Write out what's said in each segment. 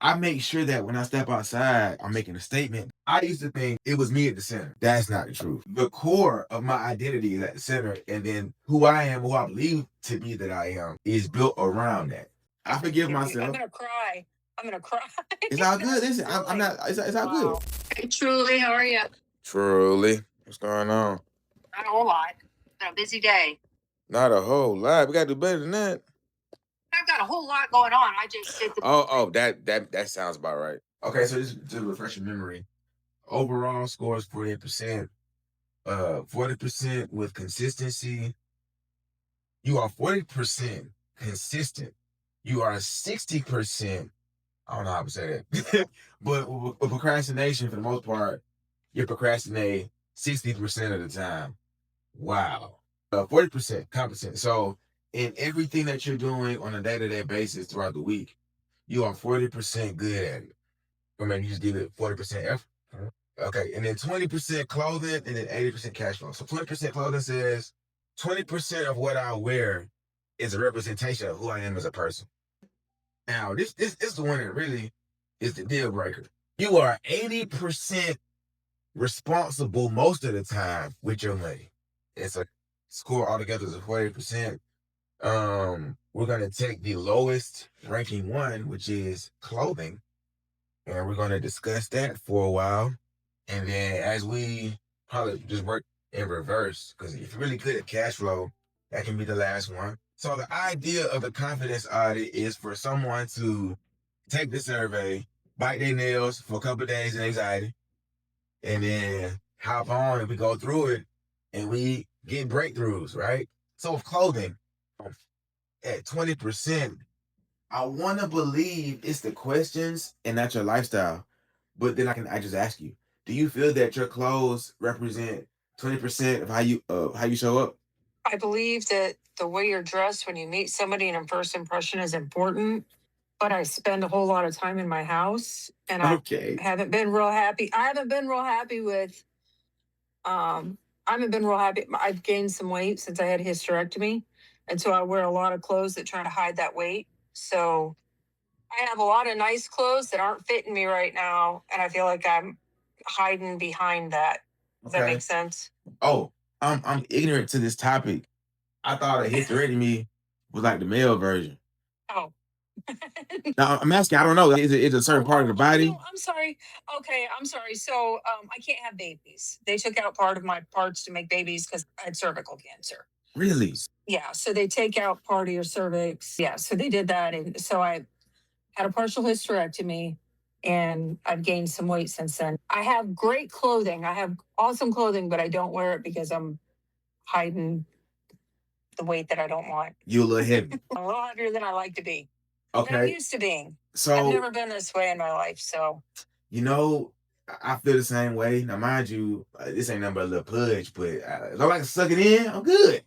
I make sure that when I step outside, I'm making a statement. I used to think it was me at the center. That's not the truth. The core of my identity is at the center, and then who I am, who I believe to be that I am, is built around that. I forgive myself. I'm gonna cry. I'm gonna cry. It's all good. Listen, I'm not. It's all good. Wow. Hey, Truly, how are you? Truly, what's going on? Not a whole lot. Been a busy day. Not a whole lot. We gotta do better than that. I've got a whole lot going on. I just did the. That sounds about right. Okay, so just to refresh your memory, overall score is 48%. 40% with consistency. You are 40% consistent. You are 60%. I don't know how to say that, but with procrastination, for the most part, you procrastinate 60% of the time. Wow. 40% competent. So in everything that you're doing on a day-to-day basis throughout the week, you are 40% good at it. Or maybe you just give it 40% effort. Okay, and then 20% clothing, and then 80% cash flow. So 20% clothing says 20% of what I wear is a representation of who I am as a person. Now, this is the one that really is the deal breaker. You are 80% responsible most of the time with your money. It's a score altogether is a 40%. We're gonna take the lowest ranking one, which is clothing, and we're gonna discuss that for a while. And then as we probably just work in reverse, because if you're really good at cash flow, that can be the last one. So the idea of the confidence audit is for someone to take the survey, bite their nails for a couple of days in anxiety, and then hop on and we go through it and we get breakthroughs, right? So with clothing, at 20%, I want to believe it's the questions and not your lifestyle. But then I just ask you, do you feel that your clothes represent 20% of how you show up? I believe that the way you're dressed when you meet somebody and a first impression is important. But I spend a whole lot of time in my house, and Okay. haven't been real happy. I haven't been real happy with. I haven't been real happy. I've gained some weight since I had a hysterectomy, and so I wear a lot of clothes that try to hide that weight. So I have a lot of nice clothes that aren't fitting me right now, and I feel like I'm hiding behind that. Does that Okay. make sense? Oh, I'm ignorant to this topic. I thought a hysterectomy was like the male version. Oh. Now I'm asking, I don't know. Is it a certain part of the body? No, I'm sorry. Okay, I'm sorry. So I can't have babies. They took out part of my parts to make babies because I had cervical cancer. Really? Yeah, so they take out part of your cervix. Yeah, so they did that, and so I had a partial hysterectomy, and I've gained some weight since then. I have great clothing. I have awesome clothing, but I don't wear it because I'm hiding the weight that I don't want. You a little heavy. I'm a little heavier than I like to be. Than I'm Okay. used to being. I've So never been this way in my life, so you know, I feel the same way. Now, mind you, this ain't nothing but a little pudge, but if I like to suck it in, I'm good.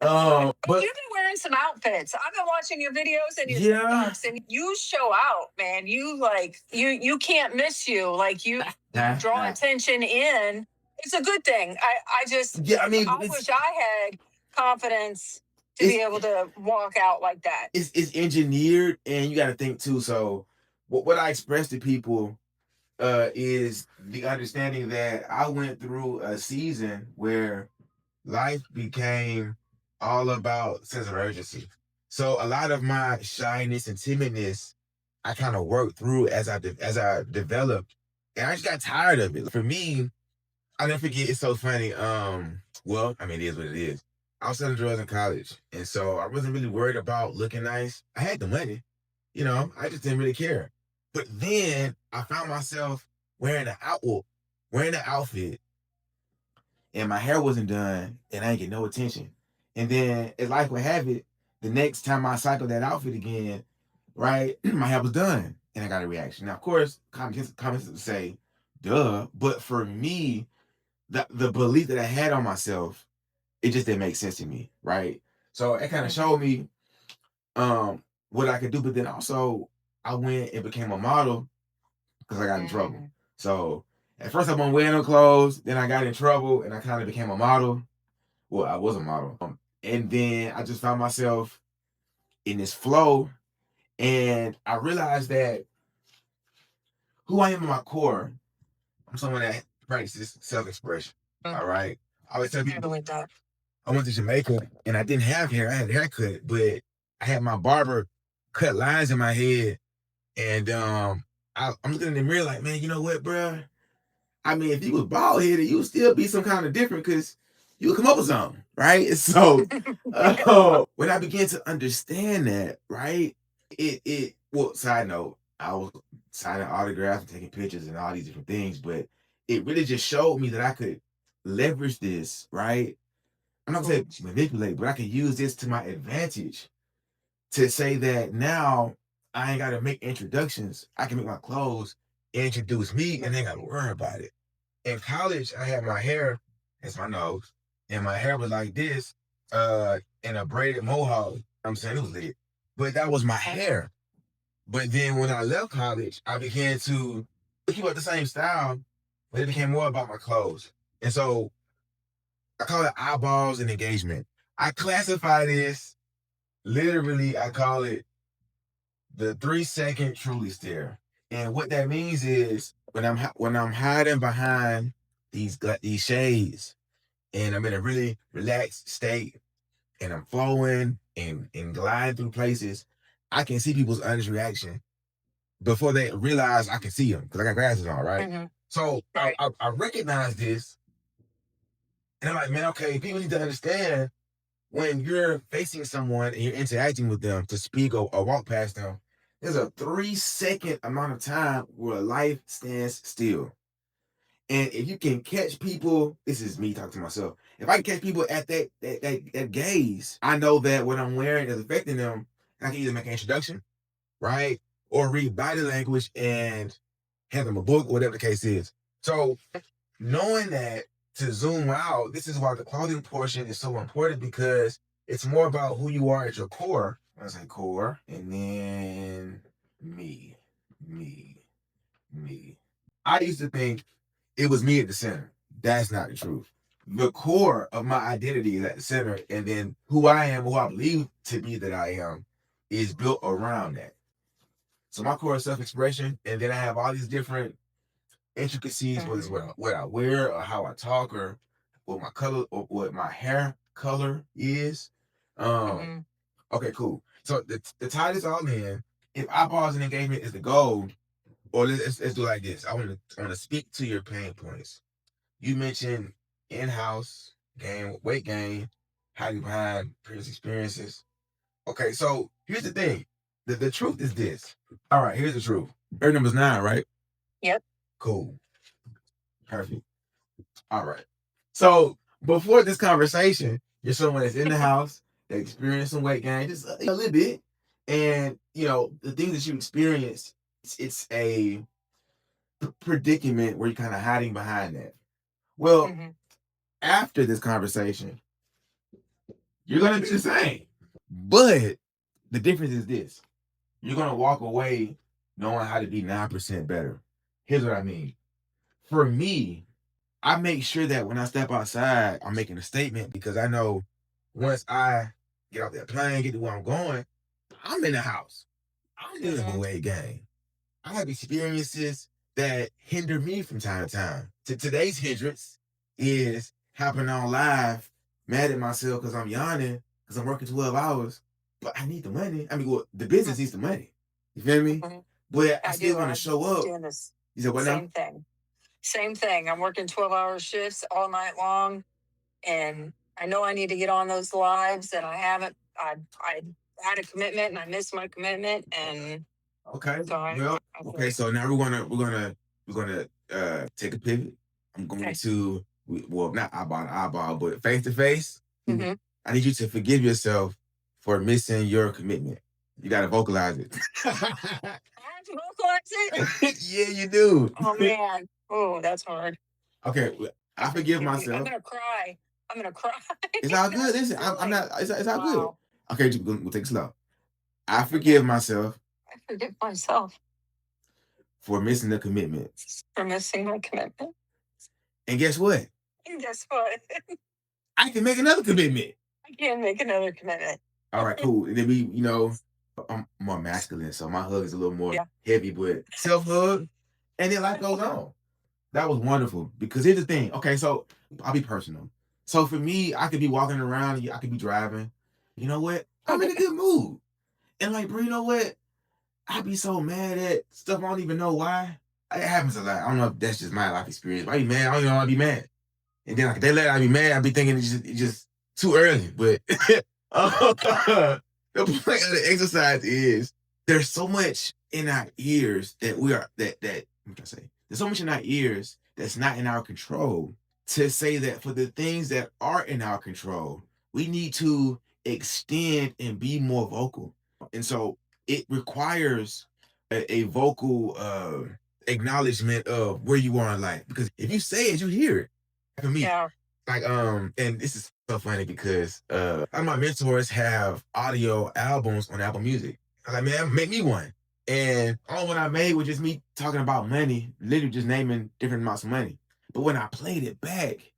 But But you've been wearing some outfits. I've been watching your videos and your yeah, TikToks, and you show out, man. You can't miss you. Like you draw attention in. It's a good thing. I just yeah. I mean, I wish I had confidence to be able to walk out like that. It's engineered, and you got to think too. So, what I express to people is the understanding that I went through a season where life became all about sense of urgency. So a lot of my shyness and timidness, I kind of worked through as I developed, and I just got tired of it. For me, I never forget. It's so funny. Well, I mean, it is what it is. I was selling drugs in college, and so I wasn't really worried about looking nice. I had the money, I just didn't really care. But then I found myself wearing an outfit, and my hair wasn't done, and I ain't get no attention. And then, as life would have it, the next time I cycled that outfit again, right, my hair was done, and I got a reaction. Now, of course, comments would say, "Duh," but for me, the belief that I had on myself, it just didn't make sense to me, right? So it kind of showed me what I could do, but then also I went and became a model because I got in trouble. So at first I wasn't wearing no clothes, then I got in trouble and I kind of became a model. Well, I was a model. And then I just found myself in this flow, and I realized that who I am in my core, I'm someone that practices self-expression. All right. I always tell people I went to Jamaica and I didn't have hair. I had a haircut, but I had my barber cut lines in my head. And I'm looking in the mirror like, man, you know what, bro? I mean, if you was bald headed, you would still be some kind of different because you would come up with something, right? So when I began to understand that, right, well, side note, I was signing autographs and taking pictures and all these different things, but it really just showed me that I could leverage this, right? I'm not gonna say manipulate, but I could use this to my advantage to say that now I ain't gotta make introductions. I can make my clothes introduce me and they gotta worry about it. In college, I had my hair as my nose, and my hair was like this, in a braided mohawk. I'm saying it was lit. But that was my hair. But then when I left college, I began to keep up the same style, but it became more about my clothes. And so I call it eyeballs and engagement. I classify this literally, I call it the 3 second truly stare. And what that means is when I'm hiding behind these shades and I'm in a really relaxed state and I'm flowing and gliding through places, I can see people's honest reaction before they realize I can see them because I got glasses on, right? So I recognize this and I'm like, man, okay, people need to understand when you're facing someone and you're interacting with them to speak or walk past them, there's a 3 second amount of time where life stands still. And if you can catch people, this is me talking to myself. If I can catch people at that gaze, I know that what I'm wearing is affecting them. I can either make an introduction, right? Or read body language and hand them a book, whatever the case is. So knowing that to zoom out, this is why the clothing portion is so important because it's more about who you are at your core. I say core, and then me, me, me. I used to think it was me at the center. That's not the truth. The core of my identity is at the center, and then who I am, who I believe to be that I am, is built around that. So my core is self-expression, and then I have all these different intricacies, whether it's what I wear or how I talk or what my color or what my hair color is. Okay, cool. So the tie this all in. If eyeballs and engagement is the goal, or let's do it like this. I want to speak to your pain points. You mentioned in-house gain, weight gain, hiding behind previous experiences. Okay, so here's the thing. The truth is this. All right, here's the truth. Bird number's 9, right? Yep. Cool. Perfect. All right. So before this conversation, you're someone that's in the house, that experienced some weight gain, just a little bit. And the things that you experienced, it's a predicament where you're kind of hiding behind that. Well, after this conversation, you're gonna be the same. But the difference is this. You're gonna walk away knowing how to be 9% better. Here's what I mean. For me, I make sure that when I step outside, I'm making a statement because I know once I get off that plane, get to where I'm going, I'm in the house. I'm dealing with weight gain. I have experiences that hinder me from time to time. Today's hindrance is hopping on live, mad at myself because I'm yawning because I'm working 12 hours, but I need the money. I mean, well, the business needs the money. You feel me? But I still want to show up. Doing this. You said what now? Same thing. Same thing. I'm working 12-hour shifts all night long, and I know I need to get on those lives, and I haven't. I had a commitment, and I missed my commitment, and okay. So okay. So now we're gonna take a pivot. I'm going to well, not eyeball to eyeball, but face to face. I need you to forgive yourself for missing your commitment. You gotta vocalize it. I have to vocalize it. Yeah, you do. Oh man. Oh, that's hard. Okay, I forgive myself. I'm gonna cry. I'm gonna cry. It's all good. Listen, I'm not. It's all good. Okay, we'll take it slow. I forgive myself. I forgive myself for missing the commitment. For missing my commitment. And guess what? And guess what? I can make another commitment. I can make another commitment. All right, cool. And then I'm more masculine, so my hug is a little more heavy, but self hug and then life goes on. That was wonderful because here's the thing. Okay, so I'll be personal. So for me, I could be walking around, I could be driving. You know what? I'm in a good mood. And like, bro, you know what? I be so mad at stuff I don't even know why. It happens a lot. I don't know if that's just my life experience. But I be mad. I don't even know I be mad. And then like they let I be mad. I be thinking it's just too early. But the point of the exercise is there's so much in our ears that we are that what can I say? There's so much in our ears that's not in our control. To say that for the things that are in our control, we need to extend and be more vocal. And so it requires a vocal acknowledgement of where you are in life. Because if you say it, you hear it. For me, Yeah. like and this is so funny because a lot of my mentors have audio albums on Apple Music. I'm like, man, make me one. And all what I made was just me talking about money, literally just naming different amounts of money. But when I played it back,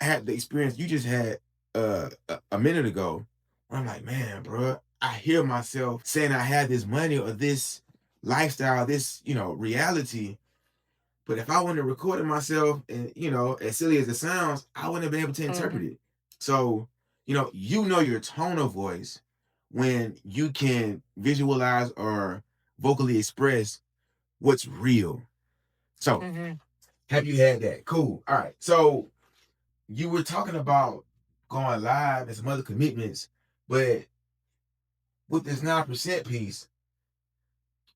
I had the experience you just had a minute ago, where I'm like, man, bro, I hear myself saying I had this money or this lifestyle, this, reality. But if I wouldn't have recorded myself and, as silly as it sounds, I wouldn't have been able to interpret it. So, you know your tone of voice when you can visualize or vocally express what's real. So, have you had that? Cool. All right. So, you were talking about going live and some other commitments, but with this 9% piece,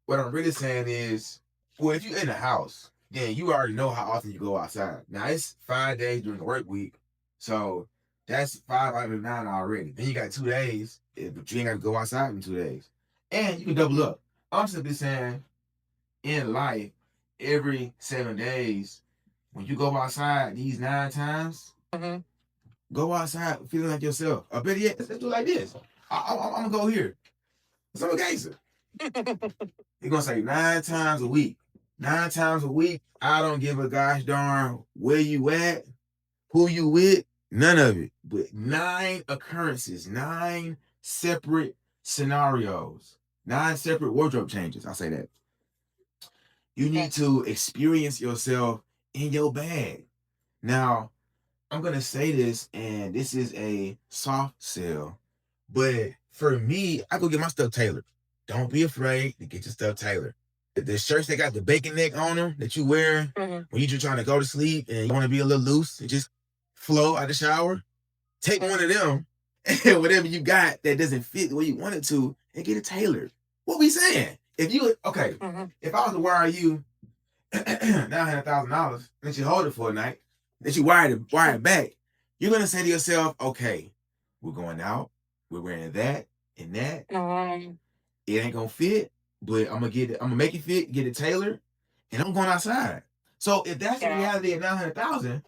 what I'm really saying is, well, if you're in the house, then you already know how often you go outside. Now it's 5 days during the work week, so that's 5 out of 9 already. Then you got 2 days, but you ain't got to go outside in 2 days, and you can double up. I'm simply saying, in life, every 7 days, when you go outside these 9 times, go outside feeling like yourself. Or better yet, let's do it like this. I'm gonna go here. So I'm a gangster. You're gonna say 9 times a week. 9 times a week. I don't give a gosh darn where you at, who you with, none of it. But 9 occurrences, 9 separate scenarios, 9 separate wardrobe changes. I'll say that. You need to experience yourself in your bag. Now, I'm gonna say this, and this is a soft sell, but for me, I go get my stuff tailored. Don't be afraid to get your stuff tailored. The shirts that got the bacon neck on them that you wear when you just trying to go to sleep and you want to be a little loose and just flow out the shower, take one of them and whatever you got that doesn't fit the way you want it to and get it tailored. What we saying? If you if I was to wire you $900,000, let you hold it for a night, that you wire it back, you're gonna say to yourself, okay, we're going out, we're wearing that and that. It ain't gonna fit, but I'm gonna make it fit, get it tailored, and I'm going outside. So if that's the reality of 900,000,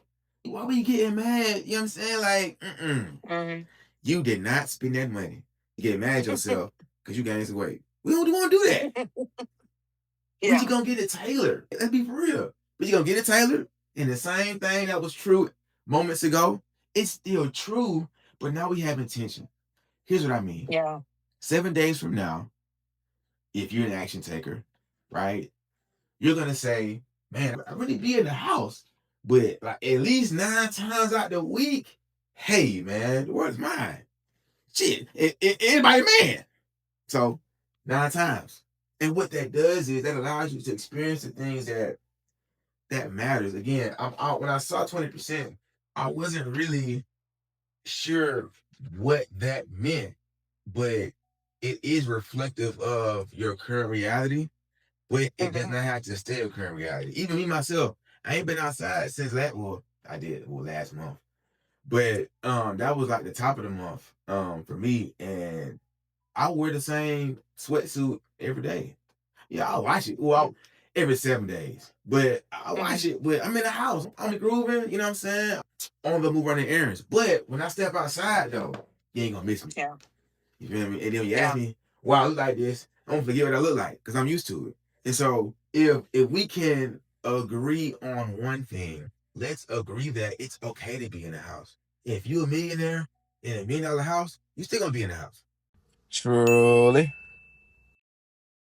why were you getting mad? You know what I'm saying? Like, you did not spend that money. You get mad at yourself because you gained some weight. We don't want to do that. But you gonna get it tailored. Let's be for real. But you gonna get it tailored. And the same thing that was true moments ago, it's still true, but now we have intention. Here's what I mean. 7 days from now, if you're an action taker, right, you're gonna say, man, I really be in the house, but like at least 9 times out the week, hey man, the world's mine. Shit, anybody man. So 9 times. And what that does is that allows you to experience the things that matters. Again, when I saw 20%, I wasn't really sure what that meant, but it is reflective of your current reality, but it does not have to stay your current reality. Even me myself, I ain't been outside since I did last month. But that was like the top of the month for me. And I wear the same sweatsuit every day. Yeah, I wash it. Well, every 7 days. But I wash it. But I'm in the house. I'm grooving, you know what I'm saying? On the move running errands. But when I step outside though, you ain't gonna miss me. You feel me? And then when you ask me why I look like this, I'm gonna forget what I look like because I'm used to it. And so if we can agree on one thing, let's agree that it's okay to be in the house. If you're a millionaire in $1 million house, you still gonna be in the house. Truly.